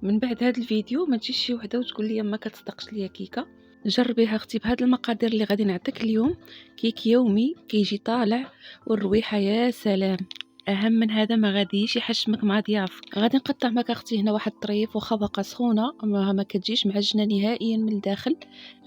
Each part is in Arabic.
من بعد هذا الفيديو ما تجيش شي وحده وتقول لي ما كتصدقش ليا كيكه. جربيها اختي بهاد المقادير اللي غادي نعطيك اليوم. كيك يومي كيجي طالع والرويحه يا سلام. اهم من هذا ما غاديش يحشمك مع ضيافك. غادي نقطع معك اختي هنا واحد الطريف واخا باقا سخونه ما كتجيش معجنه نهائيا من الداخل.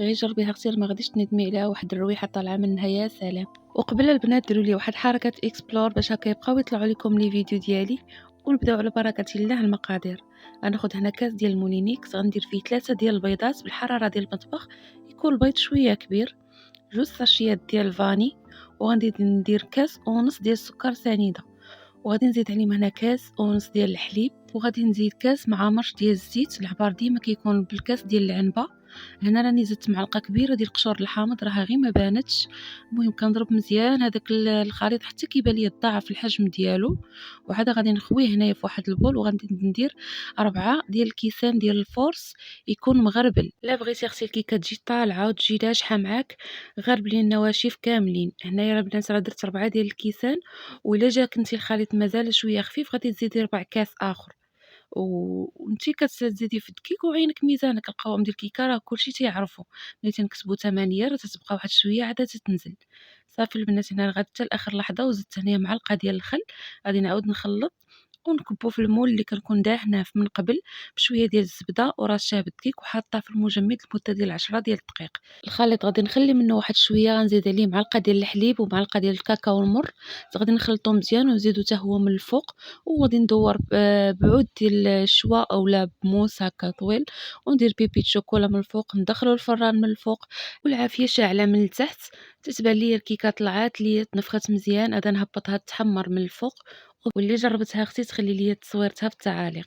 غير جربيها اختي ما غاديش تندمي عليها، واحد الرويحه طالعه منها يا سلام. وقبل البنات ديروا لي واحد حركه اكسبلور باش هكا يبقاو يطلعوا لكم لي فيديو ديالي. ونبداو على بركه الله. المقادير: غناخد هنا كاس ديال المولينيكس، غندير فيه 3 ديال البيضات بالحراره ديال المطبخ، يكون البيض شويه كبير، 2 ساشيات ديال الفاني، وغادي ندير كاس ونص ديال السكر سنيده، وغادي نزيد عليهم هنا كاس ونص ديال الحليب، وغادي نزيد كاس مع مرش ديال الزيت. العبار ديما كيكون بالكاس ديال العنبه. هنا راني زدت معلقه كبيره ديال القشور الحامض، راها غير ما بانتش. المهم كنضرب مزيان هذاك الخليط حتى كيبان لي ضاعف الحجم ديالو. وعاد غادي نخويه هنايا في واحد البول، وغادي ندير 4 ديال الكيسان ديال الفورس يكون مغربل. لا بغيتي اختي الكيكه تجي طالعه وتجي ناجحه معاك، غربلي النواشف كاملين. هنايا البنات راه درت 4 ديال الكيسان، وإلا جا كنتي الخليط مازال شويه خفيف غادي تزيدي 4 كاس اخر. وانتي كتزيدي في الدقيق وعينك ميزانك. القوام ديال الكيكه راه كلشي تيعرفو، ملي تنكتبوا 8 راه تتبقى واحد شويه عاد تتنزل. صافي البنات هنا لغايه حتى لاخر لحظه، وزدت هنايا معلقه ديال الخل. غادي نعاود نخلط ونكبو في المول اللي كنكون داهناه من قبل بشويه ديال الزبده ورشه بالدقيق، وحاطاه في المجمد لمده ديال 10 ديال الدقائق. الخليط غادي نخلي منه واحد شويه، غنزيد عليه معلقه ديال الحليب ومعلقه ديال الكاكاو المر. غادي نخلطو مزيان ونزيدو حتى هو من الفوق، وغادي ندور بعود ديال الشوا اولا بموس هكا طويل، وندير بيبي شوكولا من الفوق، ندخلو الفران من الفوق والعافيه شاعله من التحت. تتبان لي الكيكه طلعات لي تنفخت مزيان، هذا نهبطها تحمر من الفوق. واللي جربتها اختي تخلي لي تصويرتها في التعاليق.